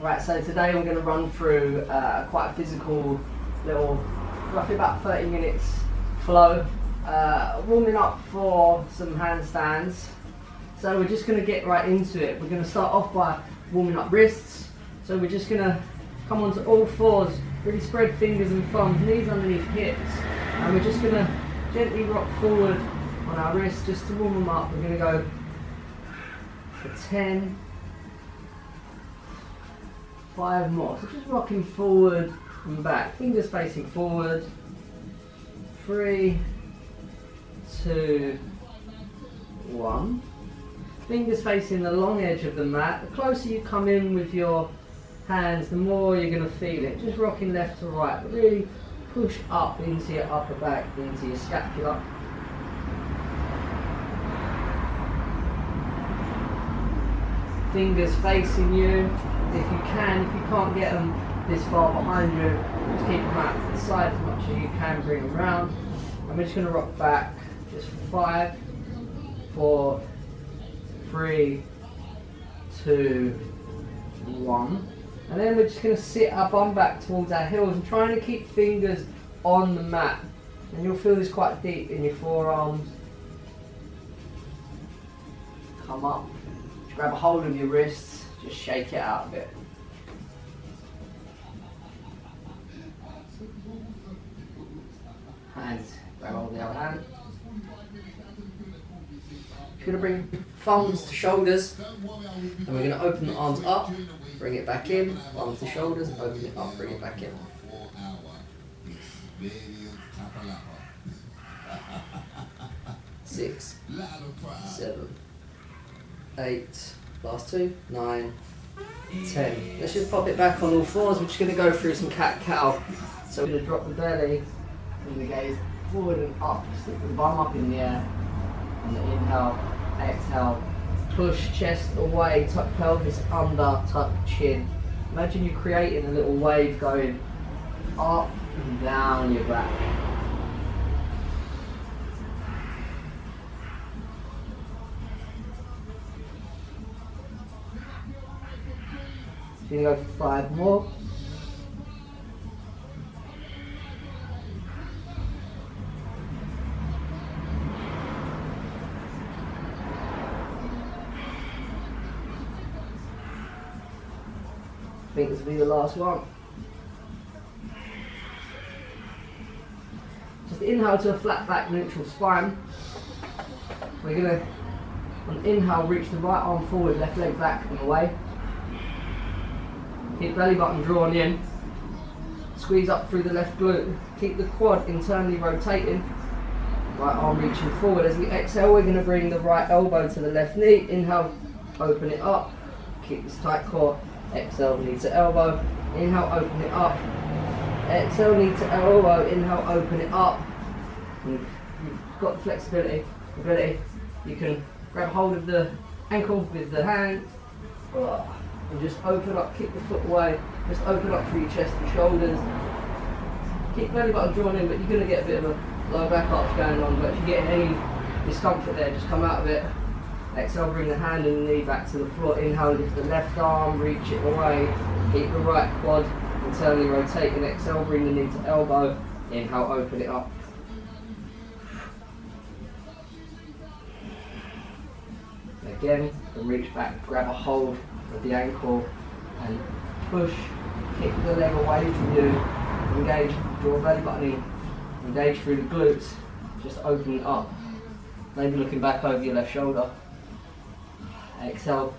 Right, so today I'm going to run through quite a physical little, roughly about 30 minutes flow, warming up for some handstands. So we're just going to get right into it. We're going to start off by warming up wrists. So we're just going to come onto all fours, really spread fingers and thumbs, knees underneath hips, and we're just going to gently rock forward on our wrists just to warm them up. We're going to go for 10, 5 more. So just rocking forward and back, fingers facing forward. 3, 2, 1. Fingers facing the long edge of the mat. The closer you come in with your hands, the more you're going to feel it. Just rocking left to right, but really push up into your upper back, into your scapula. Fingers facing you. If you can, if you can't get them this far behind you, just keep them out to the side as much as you can, bring them round. And we're just going to rock back just for 5, 4, 3, 2, 1. And then we're just going to sit our bum back towards our heels and trying to keep fingers on the mat. And you'll feel this quite deep in your forearms. Come up, just grab a hold of your wrists, just shake it out a bit. Hands, grab hold of the other hand. You're going to bring thumbs to shoulders, and we're going to open the arms up, bring it back in, thumbs to shoulders, open it up, bring it back in. 6, 7, 8, last 2, 9, 10. Let's just pop it back on all fours. We're just going to go through some cat-cow. So we're going to drop the belly and the gaze forward and up, stick the bum up in the air. On the inhale, exhale, push chest away, tuck pelvis under, tuck chin. Imagine you're creating a little wave going up and down your back. You're going to go for 5 more. I think this will be the last one. Just inhale to a flat back, neutral spine. We're going to, on inhale, reach the right arm forward, left leg back and away. Keep belly button drawn in. Squeeze up through the left glute. Keep the quad internally rotating. Right arm reaching forward. As we exhale, we're going to bring the right elbow to the left knee. Inhale, open it up. Keep this tight core. Exhale, knee to elbow. Inhale, open it up. Exhale, knee to elbow. Inhale, open it up. And you've got the flexibility, ability. You can grab hold of the ankle with the hand. And just open up, kick the foot away. Just open up through your chest and shoulders. Keep belly button drawn in, but you're going to get a bit of a low back arch going on. But if you're getting any discomfort there, just come out of it. Exhale, bring the hand and the knee back to the floor. Inhale, lift the left arm, reach it away. Keep the right quad internally rotating. Exhale, bring the knee to elbow. Inhale, open it up. Again, and reach back, grab a hold of the ankle and push, kick the leg away from you. Engage, draw belly button in. Engage through the glutes. Just open it up. Maybe looking back over your left shoulder. Exhale,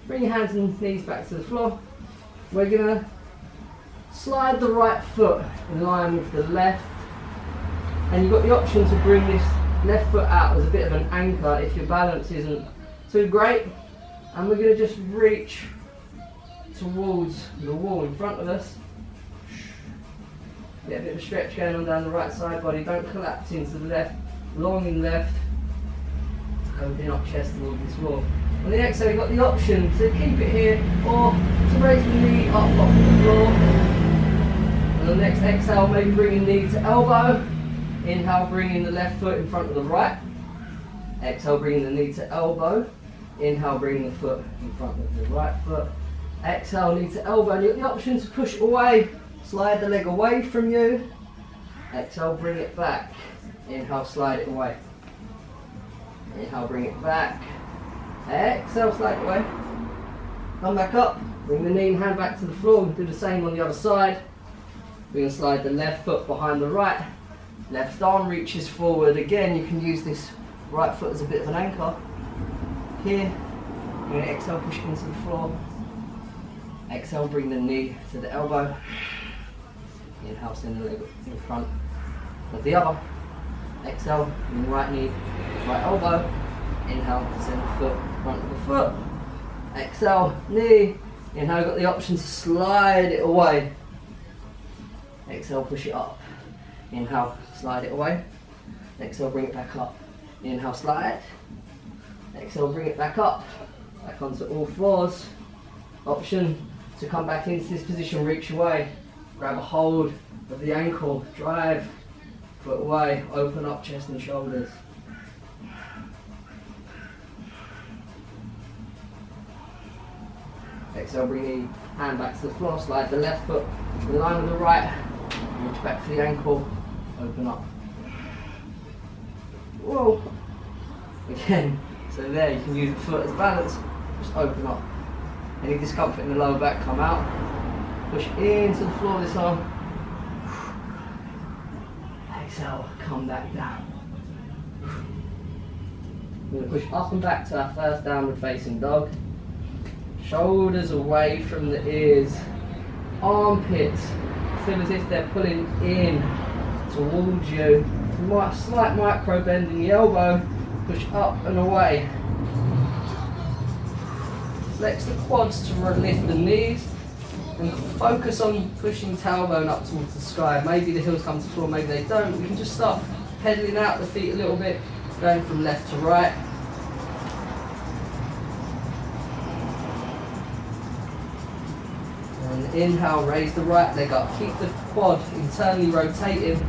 bring your hands and knees back to the floor. We're going to slide the right foot in line with the left, and you've got the option to bring this left foot out as a bit of an anchor if your balance isn't too great. And we're going to just reach towards the wall in front of us. Get a bit of a stretch going on down the right side body, don't collapse into the left, long and left. Opening up chest towards this wall. On the exhale, you've got the option to keep it here or to raise the knee up off the floor. And on the next exhale, maybe bringing knee to elbow. Inhale, bringing the left foot in front of the right. Exhale, bringing the knee to elbow. Inhale, bringing the foot in front of the right foot. Exhale, knee to elbow. And you've got the option to push away, slide the leg away from you. Exhale, bring it back. Inhale, slide it away. Inhale, bring it back. Exhale, slide it away. Come back up. Bring the knee and hand back to the floor. Do the same on the other side. We're going to slide the left foot behind the right. Left arm reaches forward. Again, you can use this right foot as a bit of an anchor. Here, you're going to exhale, push it into the floor. Exhale, bring the knee to the elbow. Inhale, send the leg in front of the other. Exhale, bring the right knee, right elbow. Inhale, send the foot in front of the foot. Exhale, knee. Inhale, got the option to slide it away. Exhale, push it up. Inhale, slide it away. Exhale, bring it back up. Inhale, slide. Exhale, bring it back up. Back onto all fours. Option to come back into this position, reach away. Grab a hold of the ankle, drive, foot away, open up chest and shoulders. Exhale, bring the hand back to the floor, slide the left foot in line with the right, reach back for the ankle, open up. Whoa! Again, so there you can use the foot as balance, just open up. Any discomfort in the lower back, come out, push into the floor this arm. Exhale, come back down. We're going to push up and back to our first downward facing dog. Shoulders away from the ears. Armpits feel as if they're pulling in towards you. Slight micro bend in the elbow. Push up and away. Flex the quads to lift the knees. And focus on pushing tailbone up towards the sky. Maybe the heels come to the floor, maybe they don't. We can just start pedaling out the feet a little bit, going from left to right. And inhale, raise the right leg up. Keep the quad internally rotating.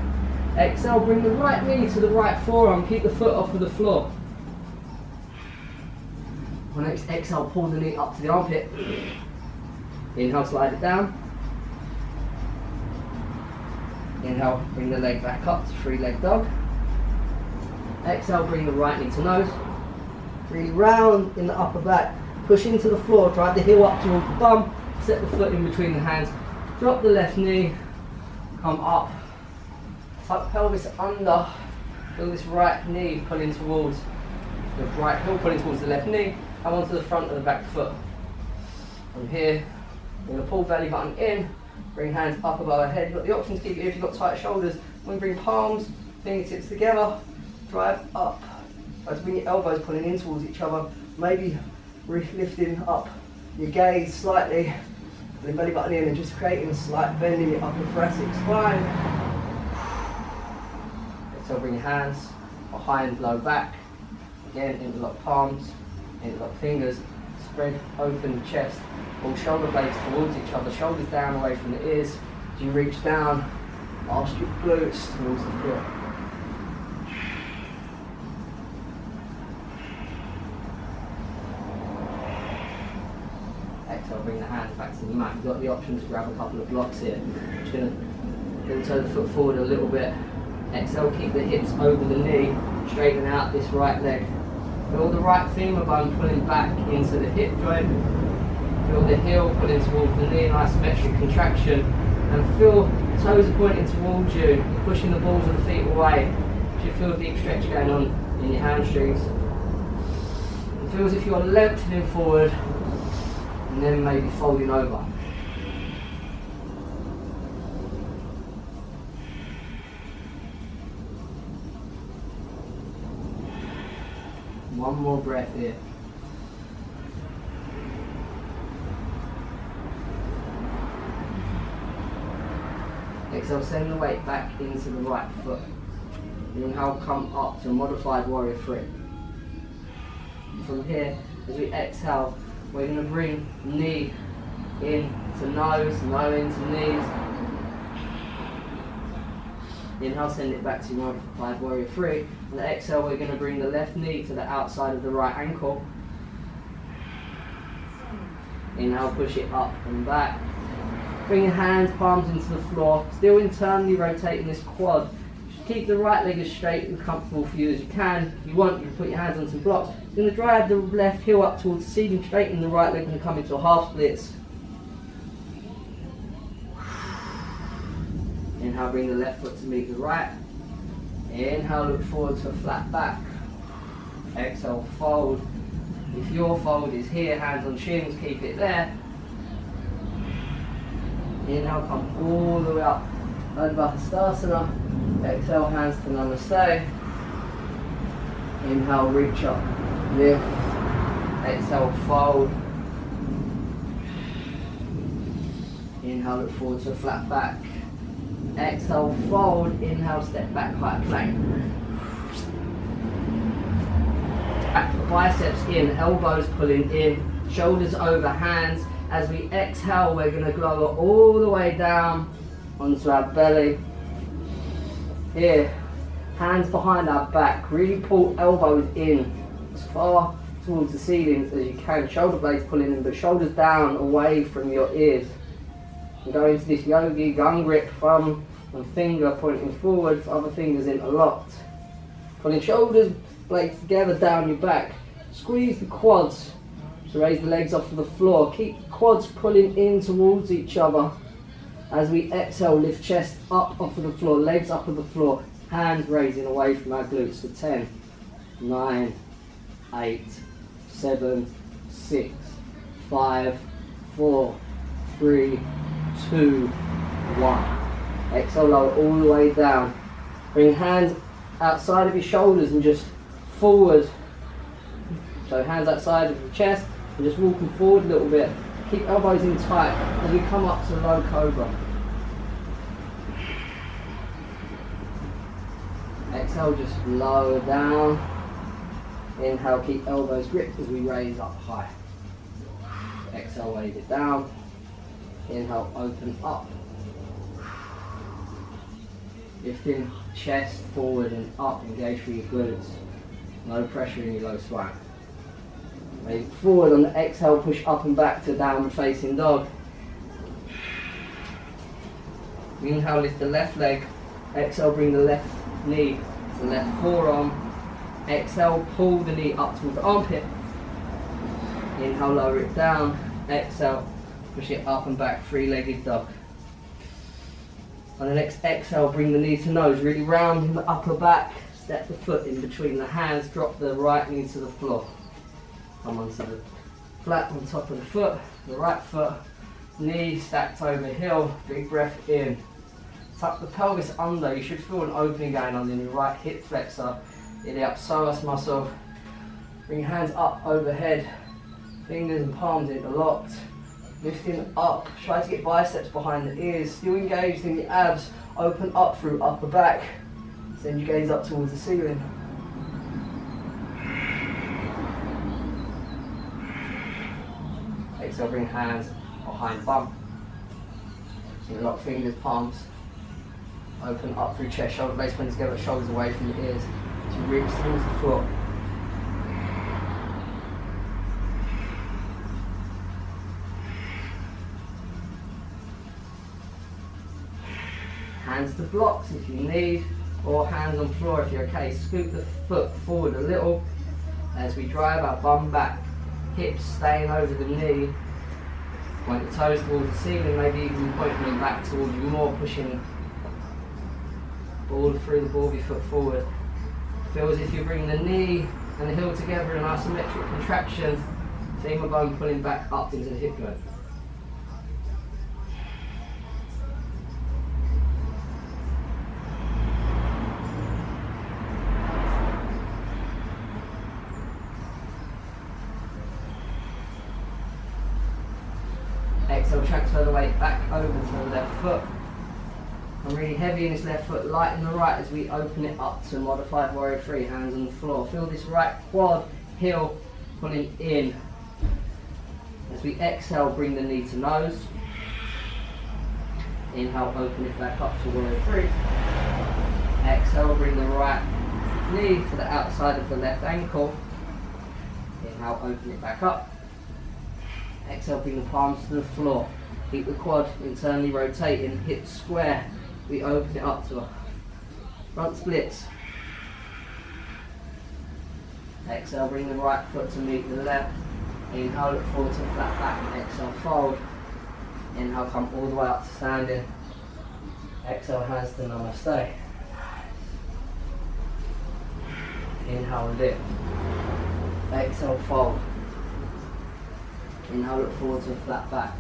Exhale, bring the right knee to the right forearm. Keep the foot off of the floor. On next exhale, pull the knee up to the armpit. Inhale, slide it down. Inhale, bring the leg back up to three-leg dog. Exhale, bring the right knee to nose. Really round in the upper back. Push into the floor, drive the heel up towards the bum. Set the foot in between the hands. Drop the left knee. Come up. Tuck pelvis under. Feel this right knee pulling towards the right heel, pulling towards the left knee. Come onto the front of the back foot. From here, we're going to pull belly button in, bring hands up above our head. You've got the option to keep it if you've got tight shoulders. When bring palms, fingertips together, drive up. As bring your elbows pulling in towards each other, maybe lifting up your gaze slightly, bring belly button in and just creating a slight bend in your upper thoracic spine. So bring your hands behind low back, again interlock palms, interlock fingers, spread open chest. Pull shoulder blades towards each other, shoulders down away from the ears. As you reach down, arch your glutes towards the floor. Exhale, bring the hands back to the mat. You've got the option to grab a couple of blocks here. Just going to toe the foot forward a little bit. Exhale, keep the hips over the knee, straighten out this right leg. Feel the right femur bone pulling back into the hip joint. Feel the heel pulling towards the knee, nice metric contraction. And feel the toes are pointing towards you. You're pushing the balls of the feet away. You feel a deep stretch going on in your hamstrings. It feels as if you're lengthening forward and then maybe folding over. One more breath here. Exhale, send the weight back into the right foot. Inhale, come up to modified warrior three. From here, as we exhale, we're going to bring knee in to nose, low into knees. Inhale, send it back to modified warrior three. And exhale, we're going to bring the left knee to the outside of the right ankle. Inhale, push it up and back. Bring your hands, palms into the floor. Still internally rotating this quad. Just keep the right leg as straight and comfortable for you as you can. If you want, you can put your hands on some blocks. You're going to drive the left heel up towards the ceiling, straighten the right leg and come into a half splits. Inhale, bring the left foot to meet the right. Inhale, look forward to a flat back. Exhale, fold. If your fold is here, hands on shins, keep it there. Inhale, come all the way up, Ardha Hastasana. Exhale, hands to Namaste. Inhale, reach up, lift. Exhale, fold. Inhale, look forward to a flat back. Exhale, fold. Inhale, step back, high plank. Back the biceps in, elbows pulling in, shoulders over hands. As we exhale, we're going to lower all the way down onto our belly. Here, hands behind our back. Really pull elbows in as far towards the ceiling as you can. Shoulder blades pulling in, but shoulders down away from your ears. We go into this yogi gun grip, thumb and finger pointing forward, other fingers interlocked. Pulling shoulders, blades together down your back. Squeeze the quads to raise the legs off of the floor. Keep the quads pulling in towards each other. As we exhale, lift chest up off of the floor, legs up of the floor, hands raising away from our glutes for 10, 9, 8, 7, 6, 5, 4, 3, 2, 1. Exhale, lower all the way down. Bring hands outside of your shoulders and just forward. So hands outside of your chest and just walking forward a little bit. Keep elbows in tight as we come up to low cobra. Exhale, just lower down. Inhale, keep elbows gripped as we raise up high. Exhale, wave it down. Inhale, open up. Lifting chest forward and up, engage through your glutes. No pressure in your low swag. Wave forward on the exhale, push up and back to downward facing dog. Inhale, lift the left leg. Exhale, bring the left knee to the left forearm. Exhale, pull the knee up towards the armpit. Inhale, lower it down. Exhale, push it up and back, three-legged dog. On the next exhale, bring the knee to nose, really round in the upper back. Step the foot in between the hands, drop the right knee to the floor. Come onto the flat on top of the foot, the right foot, knee stacked over heel, big breath in. Tuck the pelvis under, you should feel an opening going on in your right hip flexor, iliac psoas muscle. Bring your hands up overhead, fingers and palms interlocked. Lifting up, try to get biceps behind the ears, still engaged in the abs, open up through upper back. Send your gaze up towards the ceiling. Exhale, bring hands behind bum. Interlock fingers, palms. Open up through chest, shoulder blades point together, shoulders away from the ears. To reach towards the floor. Hands to blocks if you need, or hands on floor if you're okay. Scoop the foot forward a little as we drive our bum back, hips staying over the knee. Point the toes towards the ceiling, maybe even pointing them back towards you more, pushing all through the ball of your foot forward. Feel as if you bring the knee and the heel together in an isometric contraction, femur bone pulling back up into the hip joint. Exhale, transfer the weight back over to the left foot. I'm really heavy in this left foot, light in the right as we open it up to modified warrior 3, hands on the floor. Feel this right quad, heel pulling in. As we exhale, bring the knee to nose. Inhale, open it back up to warrior 3. Exhale, bring the right knee to the outside of the left ankle. Inhale, open it back up. Exhale, bring the palms to the floor. Keep the quad internally rotating, hips square. We open it up to a front splits. Exhale, bring the right foot to meet the left. Inhale, look forward to flat back. Exhale, fold. Inhale, come all the way up to standing. Exhale, hands to namaste. Inhale, lift. Exhale, fold. Inhale, look forward to a flat back.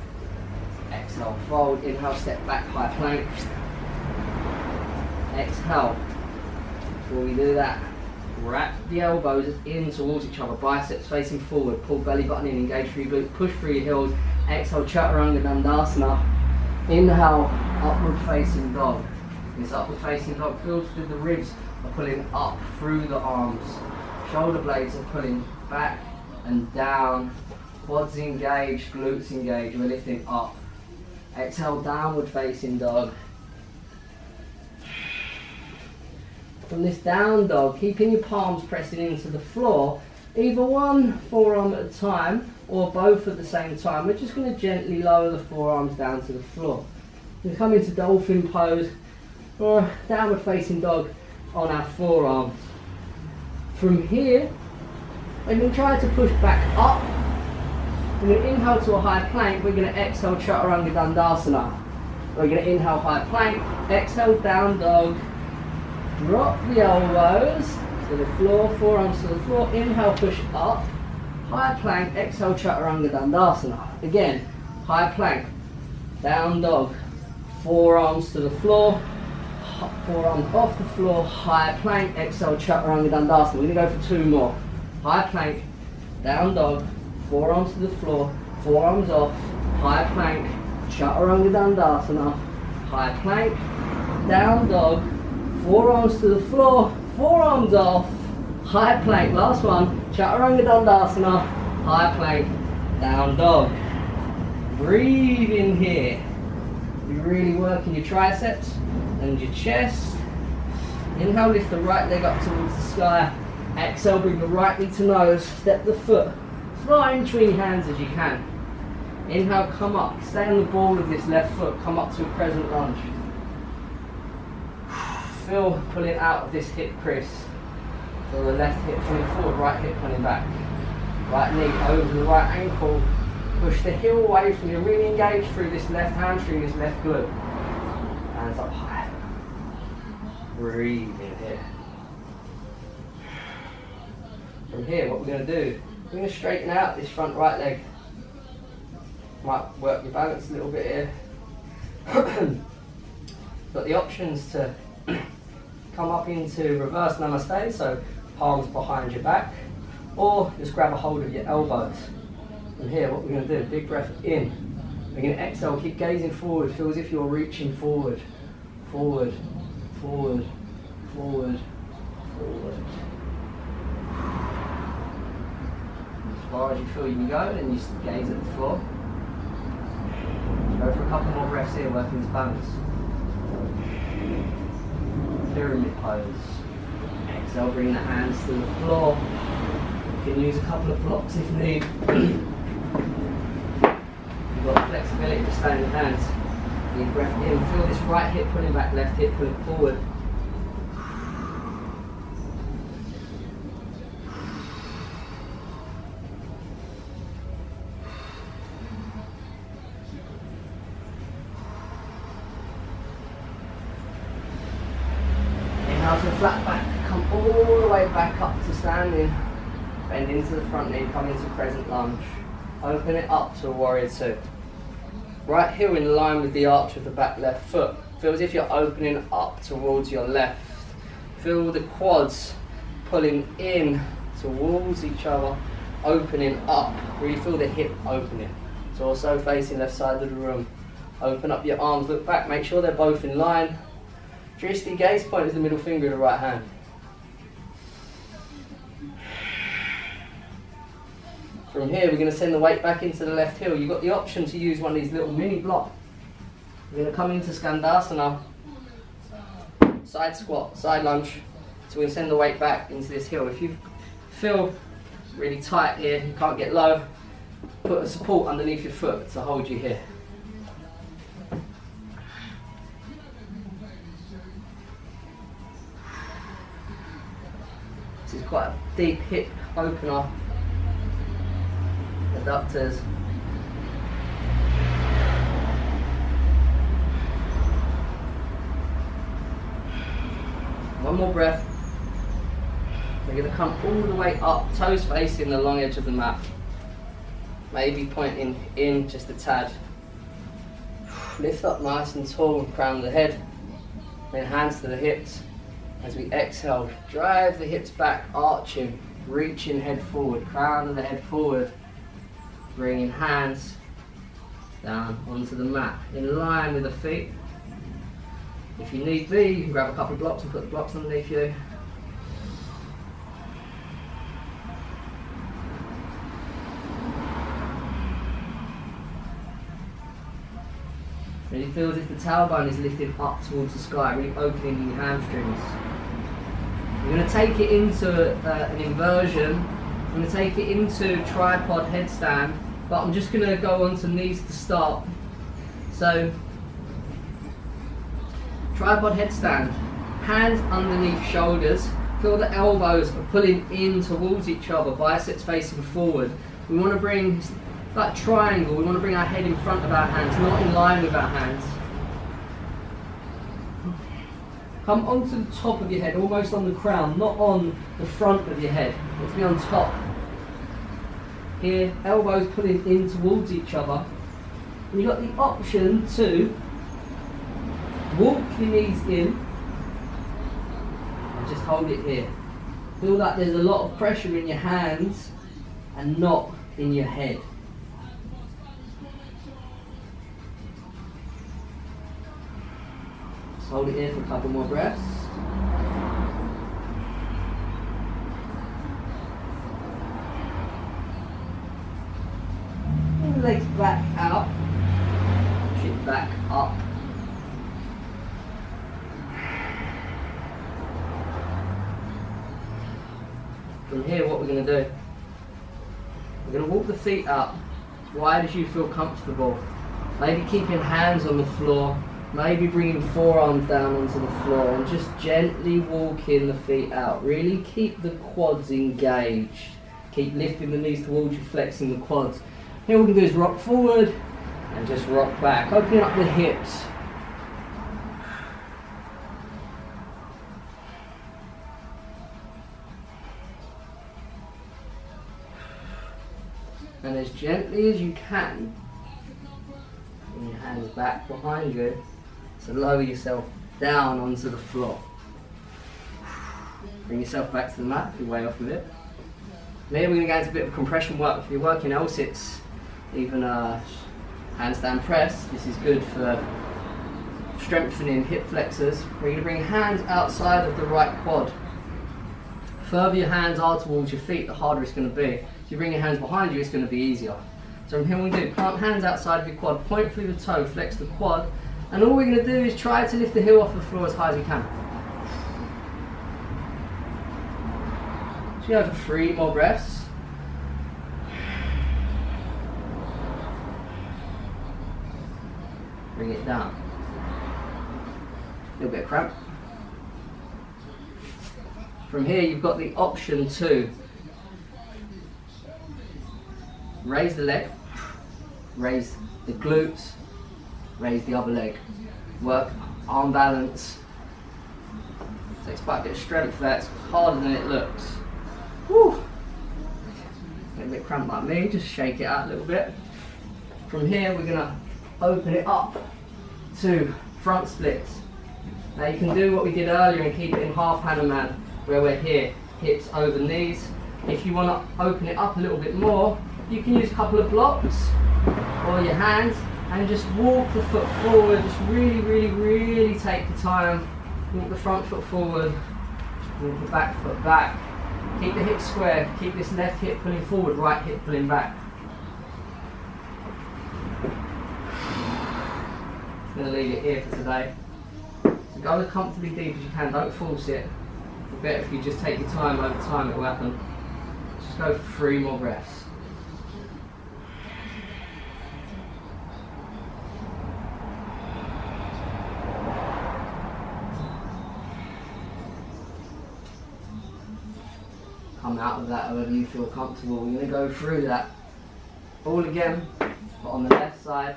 Exhale, fold. Inhale, step back, high plank. Exhale. Before we do that, wrap the elbows in towards each other, biceps facing forward, pull belly button in, engage through your glutes, push through your heels. Exhale, Chaturanga Dandasana. Inhale, upward facing dog. This upward facing dog feels through the ribs are pulling up through the arms. Shoulder blades are pulling back and down. Quads engaged, glutes engaged. We're lifting up. Exhale, downward facing dog. From this down dog, keeping your palms pressing into the floor, either one forearm at a time or both at the same time. We're just going to gently lower the forearms down to the floor. We come into dolphin pose or downward facing dog on our forearms. From here, we're going to try to push back up. We're going to inhale to a high plank. We're going to exhale Chaturanga Dandasana. We're going to inhale high plank, exhale down dog. Drop the elbows to the floor, forearms to the floor. Inhale, push up. High plank, exhale Chaturanga Dandasana. Again, high plank, down dog. Forearms to the floor, forearms off the floor, high plank, exhale Chaturanga Dandasana. We're going to go for two more. High plank, down dog, forearms to the floor, forearms off, high plank, Chaturanga Dandasana. High plank, down dog, forearms to the floor, forearms off, high plank. Last one, Chaturanga Dandasana, high plank, down dog. Breathe in here. You're really working your triceps and your chest. Inhale, lift the right leg up towards the sky. Exhale, bring the right knee to nose. Step the foot fly in between your hands as you can. Inhale, come up. Stay on the ball with this left foot. Come up to a crescent lunge. Feel pulling out of this hip crease. Feel the left hip pulling forward, right hip pulling back. Right knee over the right ankle. Push the heel away from you. Really engage through this left hamstring, this left glute. Hands up high. Breathe in here. From here, what we're going to do, we're going to straighten out this front right leg. Might work your balance a little bit here. Got the options to come up into reverse namaste, so palms behind your back, or just grab a hold of your elbows. From here, what we're going to do, big breath in. We're going to exhale, keep gazing forward, feel as if you're reaching forward, forward, forward, forward, forward. As far as you feel you can go, then you just gaze at the floor. Go for a couple more breaths here, working this balance. Pyramid pose. Exhale, bring the hands to the floor. You can use a couple of blocks if need. You've got flexibility to stay in the hands. Deep breath in. Feel this right hip pulling back, left hip pulling forward. Inhale to flat back. Come all the way back up to standing. Bend into the front knee, come into crescent lunge. Open it up to a warrior two. Right heel in line with the arch of the back left foot. Feel as if you're opening up towards your left. Feel the quads pulling in towards each other, opening up. Really feel the hip opening. It's also facing left side of the room. Open up your arms, look back, make sure they're both in line. Drishti gaze point is the middle finger of the right hand. From here, we're going to send the weight back into the left heel. You've got the option to use one of these little mini blocks. We're going to come into Skandasana, side squat, side lunge. So we're going to send the weight back into this heel. If you feel really tight here, you can't get low, put a support underneath your foot to hold you here. This is quite a deep hip opener. Adductors. One more breath. We're going to come all the way up, toes facing the long edge of the mat. Maybe pointing in just a tad. Lift up nice and tall, crown of the head. Then hands to the hips. As we exhale, drive the hips back, arching, reaching head forward, crown of the head forward. Bringing hands down onto the mat, in line with the feet. If you need be, you can grab a couple of blocks and put the blocks underneath you. Really feel as if the tailbone is lifted up towards the sky, really opening your hamstrings. You're going to take it into an inversion. I'm going to take it into tripod headstand, but I'm just going to go onto knees to start. So, tripod headstand, hands underneath shoulders, feel the elbows are pulling in towards each other, biceps facing forward. We want to bring, like triangle, we want to bring our head in front of our hands, not in line with our hands. Come onto the top of your head, almost on the crown, not on the front of your head. Let's be on top. Here, elbows pulling in towards each other. And you've got the option to walk your knees in and just hold it here. Feel like there's a lot of pressure in your hands and not in your head. Just hold it here for a couple more breaths. And legs back out, shift back up. From here, what we're going to do, we're going to walk the feet up wide as you feel comfortable. Maybe keeping hands on the floor, maybe bringing forearms down onto the floor and just gently walking the feet out. Really keep the quads engaged. Keep lifting the knees towards you, flexing the quads. Here what we can do is rock forward and just rock back, opening up the hips. And as gently as you can, bring your hands back behind you, so lower yourself down onto the floor. Bring yourself back to the mat if you're way off with it. Then we're going to go into a bit of compression work. If you're working L-sits, even handstand press, this is good for strengthening hip flexors. We're going to bring hands outside of the right quad. The further your hands are towards your feet, the harder it's going to be. If you bring your hands behind you, it's going to be easier. So from here we do plant hands outside of your quad, point through the toe, flex the quad, and all we're going to do is try to lift the heel off the floor as high as you can. So you go for 3 more breaths. Bring it down. A little bit of cramp. From here you've got the option to raise the leg, raise the glutes, raise the other leg. Work arm balance. Takes quite a bit of strength there, it's harder than it looks. Woo. Get a bit cramped like me, just shake it out a little bit. From here we're going to open it up to front splits. Now you can do what we did earlier and keep it in half Hanuman, where we're here, hips over knees. If you want to open it up a little bit more, you can use a couple of blocks or your hands and just walk the foot forward. Just really take the time. Walk the front foot forward, walk the back foot back. Keep the hips square, keep this left hip pulling forward, right hip pulling back. I'm going to leave it here for today. So go as comfortably deep as you can, don't force it. It's better if you just take your time, over time it will happen. Just go for 3 more breaths. come out of that however you feel comfortable. We're going to go through that all again, but on the left side.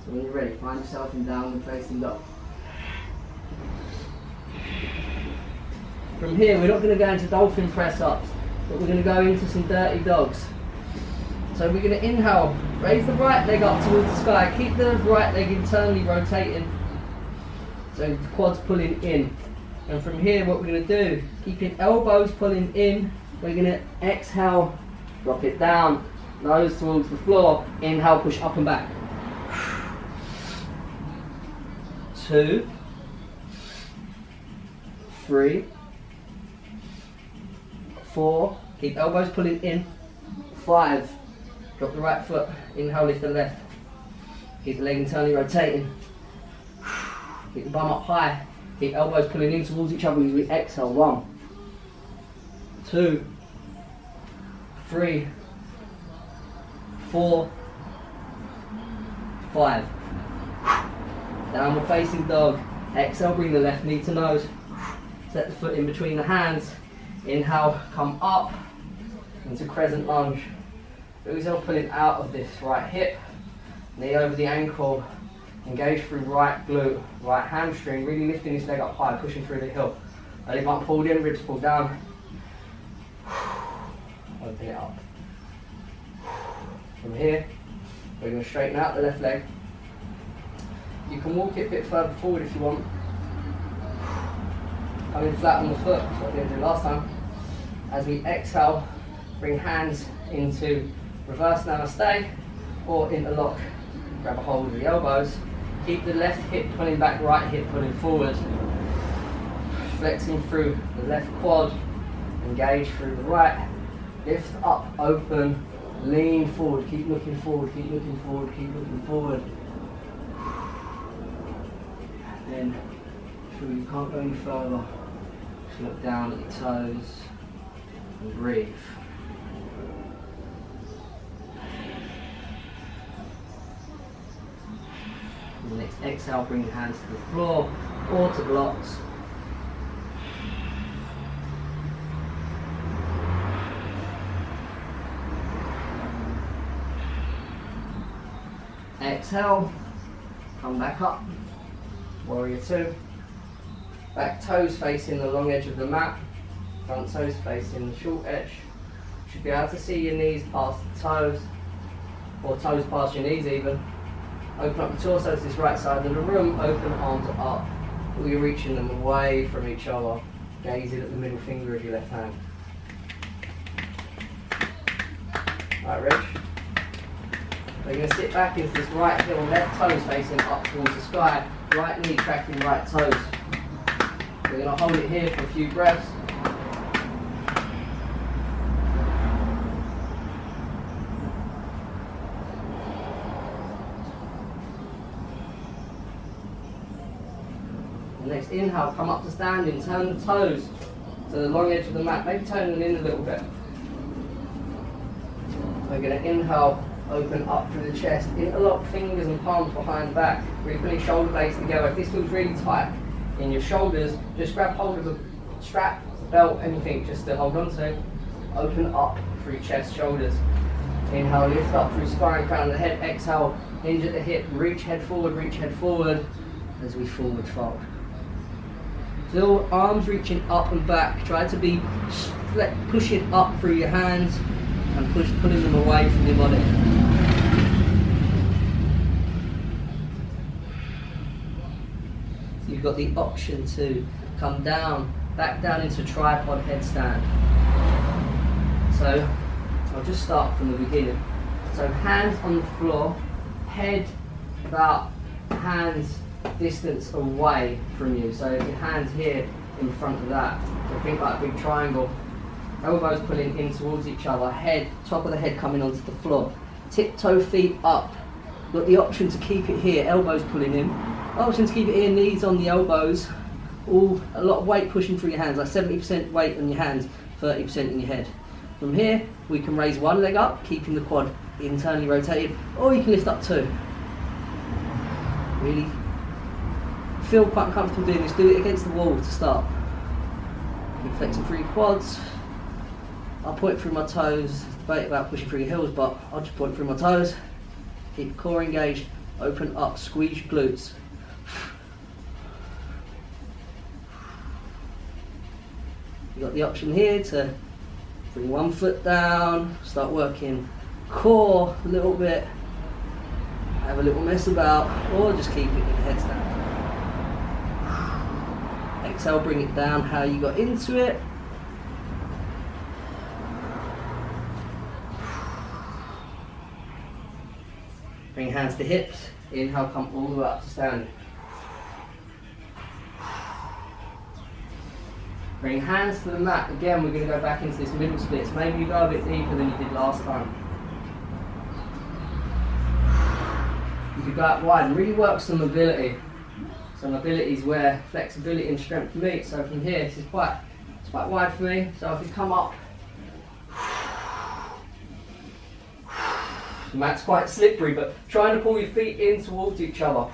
So when you're ready, find yourself in downward facing dog. From here, we're not going to go into dolphin press ups, but we're going to go into some dirty dogs. So we're going to inhale, raise the right leg up towards the sky, keep the right leg internally rotating, so the quads pulling in. And from here, what we're going to do, keeping elbows pulling in, we're going to exhale, drop it down, nose towards the floor, inhale, push up and back. 2, 3, 4, keep elbows pulling in, 5, drop the right foot, inhale, lift the left, keep the leg internally rotating, keep the bum up high, keep elbows pulling in towards each other as we exhale. 1, 2, 3, 4, 5. Downward facing dog. Exhale, bring the left knee to nose. Set the foot in between the hands. Inhale, come up into crescent lunge. Feel yourself pulling out of this right hip. Knee over the ankle. Engage through right glute, right hamstring. Really lifting this leg up high, pushing through the heel. Belly button pulled in, ribs pulled down. Open it up. From here, we're going to straighten out the left leg. You can walk it a bit further forward if you want. Coming flat on the foot, that's what we did last time. As we exhale, bring hands into reverse namaste or interlock. Grab a hold of the elbows. Keep the left hip pulling back, right hip pulling forward. Flexing through the left quad. Engage through the right. Lift up, open, lean forward. Keep looking forward, keep looking forward, keep looking forward. Then, sure you can't go any further. Just look down at your toes and breathe. And the next exhale, bring your hands to the floor or to blocks. Exhale, come back up. Warrior 2. Back toes facing the long edge of the mat. Front toes facing the short edge. You should be able to see your knees past the toes, or toes past your knees even. Open up the torso to this right side of the room. Open arms up. You're reaching them away from each other. Gazing at the middle finger of your left hand. Right, Rich. We're going to sit back into this right heel, left toes facing up towards the sky. Right knee tracking right toes. We're going to hold it here for a few breaths. The next inhale, come up to standing, turn the toes to the long edge of the mat, maybe turn them in a little bit. We're going to inhale, open up through the chest, interlock fingers and palms behind the back, really pulling shoulder blades together. If this feels really tight in your shoulders, just grab hold of the strap, belt, anything just to hold on to. Open up through chest, shoulders. Inhale, lift up through spine, crown of the head. Exhale, hinge at the hip, reach head forward as we forward fold. Feel arms reaching up and back. Try to be pushing up through your hands and pulling them away from your body. So you've got the option to come down, back down into tripod headstand. So I'll just start from the beginning. So hands on the floor, head about hands distance away from you. So your hands here in front of that. So think like a big triangle. Elbows pulling in towards each other, head, top of the head coming onto the floor. Tiptoe feet up. Got the option to keep it here, elbows pulling in. Option to keep it here, knees on the elbows. A lot of weight pushing through your hands, like 70% weight on your hands, 30% in your head. From here, we can raise one leg up, keeping the quad internally rotated, or you can lift up 2. Really feel quite comfortable doing this. Do it against the wall to start. Keep flexing through your quads. I'll point through my toes, debate about pushing through your heels, but I'll just point through my toes. Keep core engaged, open up, squeeze your glutes. You've got the option here to bring one foot down, start working core a little bit, have a little mess about, or just keep it with the head down. Exhale, bring it down how you got into it. Bring hands to hips, inhale, come all the way up to standing. Bring hands to the mat. Again, we're going to go back into this middle splits. Maybe you go a bit deeper than you did last time. You could go out wide and really work some mobility. So mobility is where flexibility and strength meet. So from here, this is quite wide for me. So if you come up, the mat's quite slippery, but trying to pull your feet in towards each other.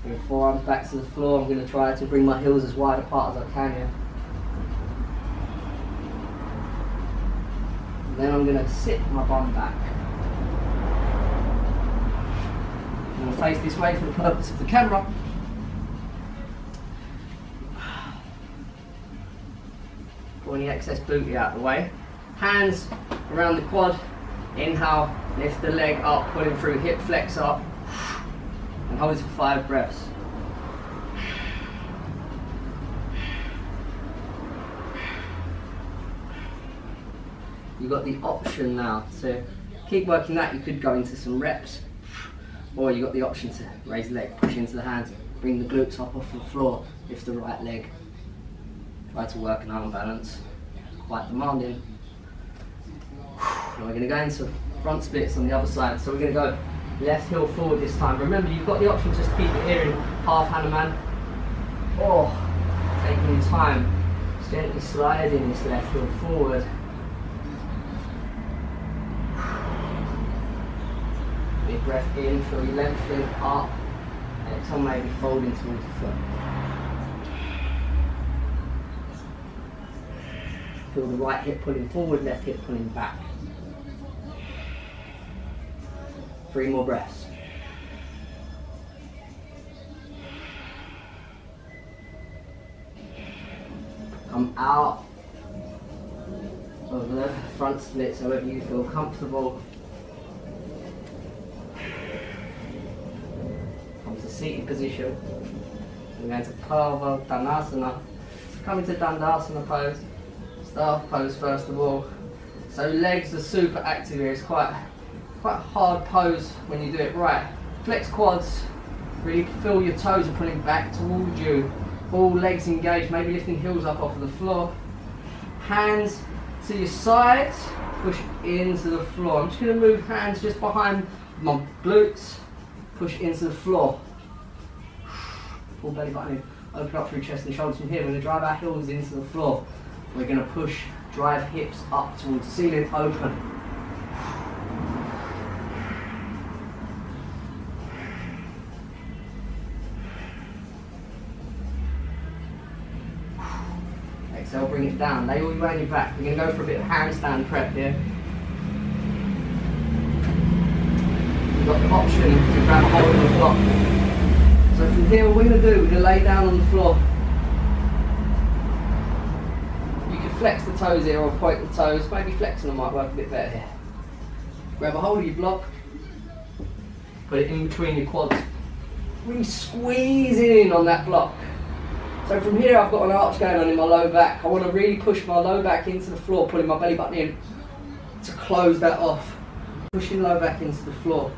Bring forearms back to the floor. I'm going to try to bring my heels as wide apart as I can here. And then I'm going to sit my bum back. I'm going to face this way for the purpose of the camera. Pull any excess booty out of the way. Hands around the quad. Inhale, lift the leg up, pulling through, hip flex up. And hold it for 5 breaths. You've got the option now to keep working that. You could go into some reps, or you've got the option to raise the leg, push into the hands, bring the glutes up off the floor, lift the right leg. Try to work an arm balance. Quite demanding. Now we're going to go into front splits on the other side. So we're going to go left heel forward this time. Remember, you've got the option to just keep it here in half Hanuman, or taking your time, just gently sliding this left heel forward. Big breath in, feel you lengthening up, exhale, maybe folding towards the foot. Feel the right hip pulling forward, left hip pulling back. 3 more breaths. Come out of the front splits however you feel comfortable. Come to seated position. We're going to Purva Dhanasana. So come into Dandasana pose. Staff pose first of all. So legs are super active here. It's quite a hard pose when you do it right. Flex quads, really feel your toes are pulling back towards you. All legs engaged, maybe lifting heels up off of the floor. Hands to your sides, push into the floor. I'm just going to move hands just behind my glutes, push into the floor. Pull belly button in, open up through chest and shoulders from here. We're going to drive our heels into the floor. We're going to push, drive hips up towards the ceiling, open. Exhale, bring it down. Lay all your weight on your back. We're going to go for a bit of handstand prep here. You've got the option to grab a hold of the block. So from here, what we're going to do, we're going to lay down on the floor. You can flex the toes here or point the toes. Maybe flexing them might work a bit better here. Grab a hold of your block. Put it in between your quads. Really squeeze in on that block. So from here I've got an arch going on in my low back. I want to really push my low back into the floor, pulling my belly button in to close that off. Pushing low back into the floor.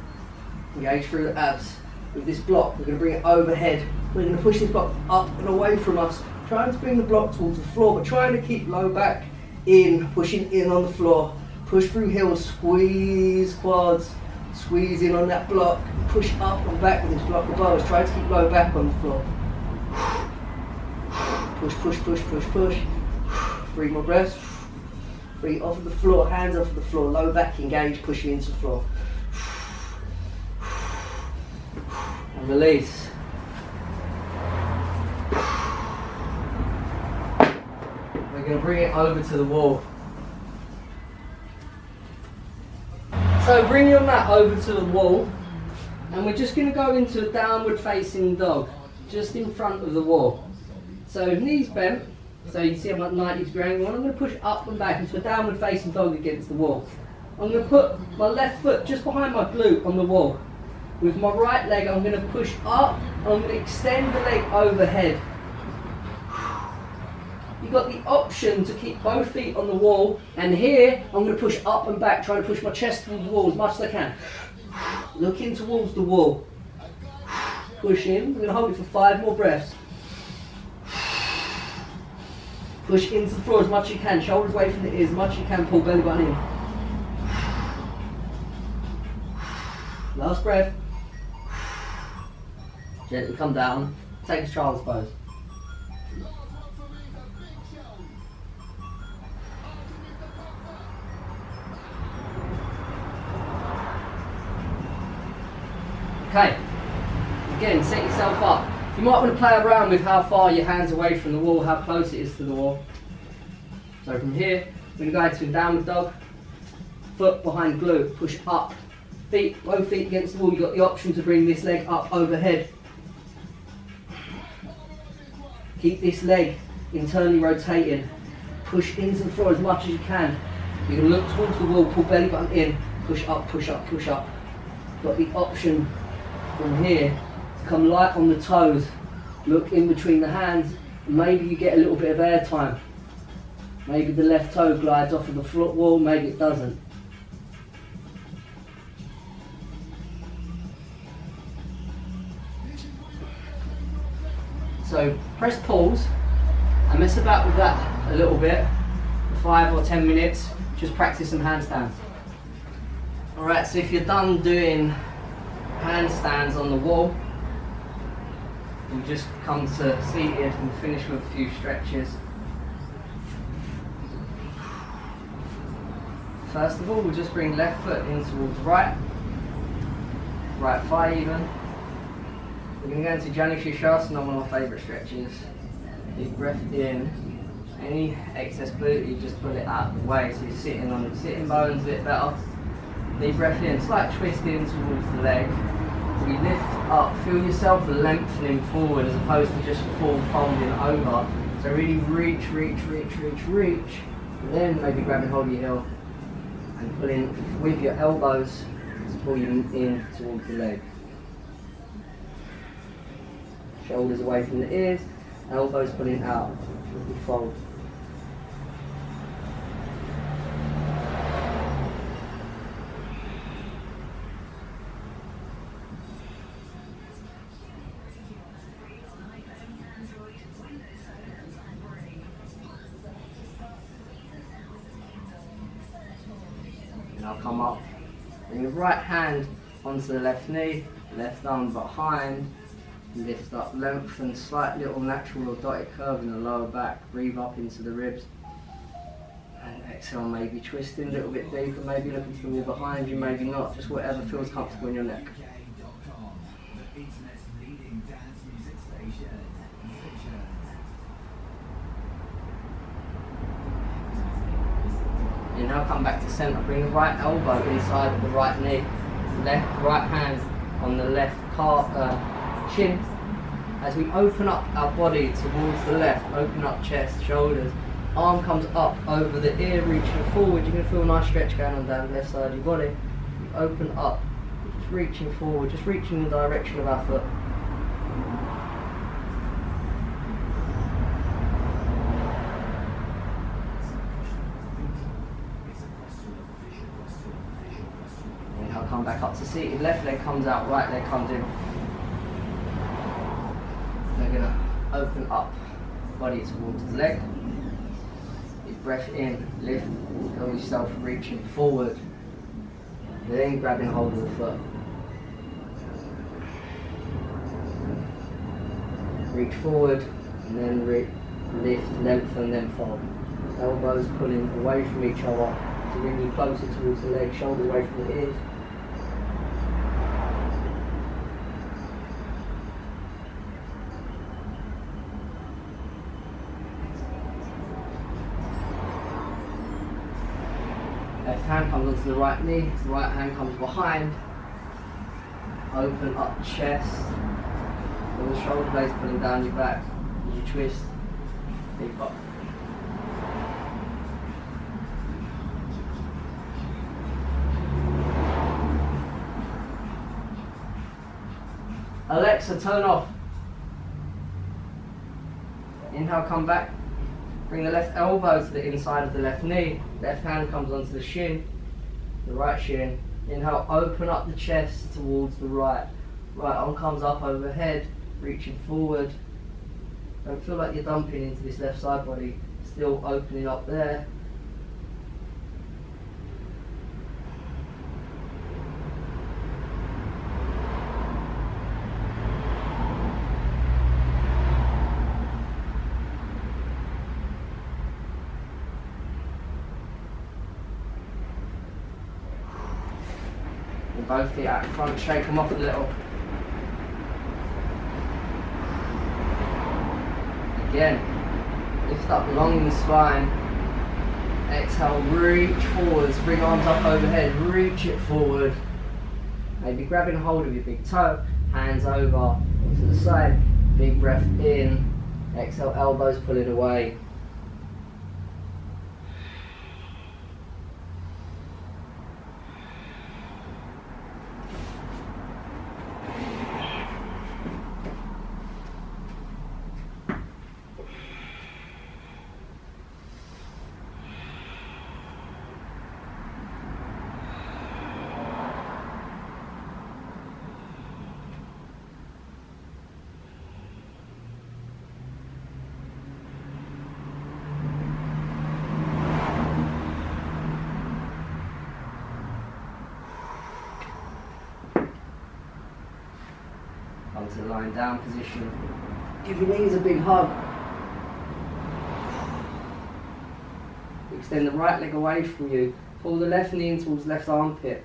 Engage through the abs. With this block, we're going to bring it overhead. We're going to push this block up and away from us. Trying to bring the block towards the floor, but trying to keep low back in, pushing in on the floor. Push through heels, squeeze quads, squeeze in on that block. Push up and back with this block above us. Try to keep low back on the floor. Push, push, push, push, push. 3 more breaths. 3 off of the floor, hands off of the floor, low back engaged, pushing into the floor. And release. going to bring it over to the wall. So bring your mat over to the wall, and we're just going to go into a downward facing dog, just in front of the wall. So knees bent, so you see I'm at 90 degree angle, and I'm going to push up and back into a downward facing dog against the wall. I'm going to put my left foot just behind my glute on the wall. With my right leg I'm going to push up, and I'm going to extend the leg overhead. You've got the option to keep both feet on the wall, and here I'm going to push up and back, trying to push my chest towards the wall as much as I can. Looking towards the wall. Push in. I'm going to hold it for 5 more breaths. Push into the floor as much as you can, shoulders away from the ears as much as you can, pull belly button in. Last breath. Gently come down, take a child's pose. Okay, again, set yourself up. You might want to play around with how far your hands are away from the wall, how close it is to the wall. So from here, we're going to go into a downward dog, foot behind glute, push up, feet, both feet against the wall. You've got the option to bring this leg up overhead. Keep this leg internally rotating, push into the floor as much as you can. You're going to look towards the wall, pull belly button in, push up, push up, push up. Got the option from here to come light on the toes, look in between the hands, and maybe you get a little bit of air time. Maybe the left toe glides off of the floor wall, maybe it doesn't. So press pause and mess about with that a little bit for 5 or 10 minutes, just practice some handstands. Alright, so if you're done doing handstands on the wall, you just come to seated and finish with a few stretches. First of all, we'll just bring left foot in towards right thigh even. We're going to go into Janu Shirshasana, one of my favourite stretches. Deep breath in. Any excess glute, you just pull it out of the way, so you're sitting on the sitting bones a bit better. Deep breath in, slight twist in towards the leg. We lift up, feel yourself lengthening forward as opposed to just full folding over. So really reach, reach, reach, reach, reach. And then maybe grab and hold your heel and pull in with your elbows to pull you in towards the leg. Shoulders away from the ears, elbows pulling out as we fold. And I'll come up, bring the right hand onto the left knee, left arm behind, lift up, lengthen, slight little natural lordotic curve in the lower back, breathe up into the ribs, and exhale, maybe twisting a little bit deeper, maybe looking to the wall behind you, maybe not, just whatever feels comfortable in your neck. And now come back to centre, bring the right elbow inside of the right knee, right hand on the left chin. As we open up our body towards the left, open up chest, shoulders, arm comes up over the ear, reaching forward. You're going to feel a nice stretch going on down the left side of your body. You open up, just reaching forward, just reaching in the direction of our foot. And I'll come back up to seated, left leg comes out, right leg comes in. We're going to open up, body towards the leg. Deep breath in, lift, feel yourself reaching forward. Then grabbing hold of the foot. Reach forward, and then lift, lengthen, then fold. Elbows pulling away from each other to bring you closer towards the leg, shoulders away from the ears. hand comes onto the right knee, the right hand comes behind. Open up the chest. Feel the shoulder blades pulling down your back as you twist. Big up. Alexa, turn off. Inhale, come back. Bring the left elbow to the inside of the left knee. Left hand comes onto the shin, the right shin. Inhale, open up the chest towards the right. Right arm comes up overhead, reaching forward. Don't feel like you're dumping into this left side body. Still opening up there. Both feet out in front, shake them off a little. Again, lift up long in the spine. Exhale, reach forwards, bring arms up overhead, reach it forward. Maybe grabbing hold of your big toe, hands over to the side, big breath in. Exhale, elbows pulling away. Come to the lying down position. Give your knees a big hug. Extend the right leg away from you. Pull the left knee in towards left armpit.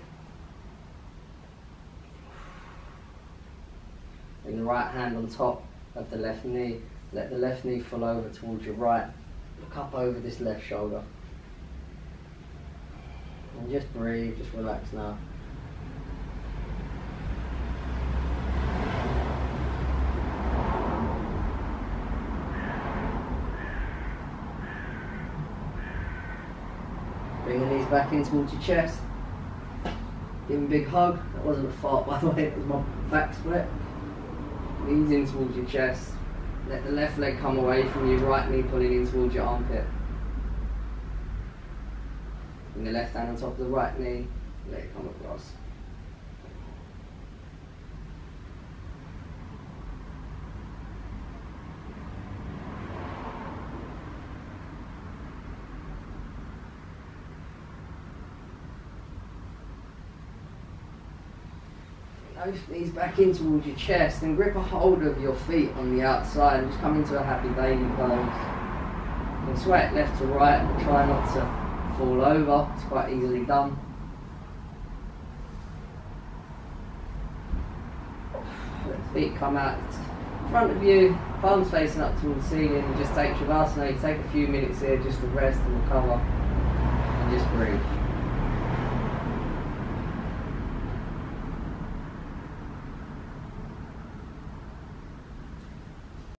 Bring the right hand on top of the left knee. Let the left knee fall over towards your right. Look up over this left shoulder. And just breathe, just relax now. Bring the knees back in towards your chest. Give them a big hug. That wasn't a fart, by the way, it was my back split. Knees in towards your chest. Let the left leg come away from you, right knee pulling in towards your armpit. Bring the left hand on top of the right knee, let it come across. Those knees back in towards your chest and grip a hold of your feet on the outside and just come into a happy baby pose. You can sway it left to right and try not to fall over, it's quite easily done. Let the feet come out in front of you, palms facing up towards the ceiling, and just take Shavasana. You take a few minutes here just to rest and recover and just breathe.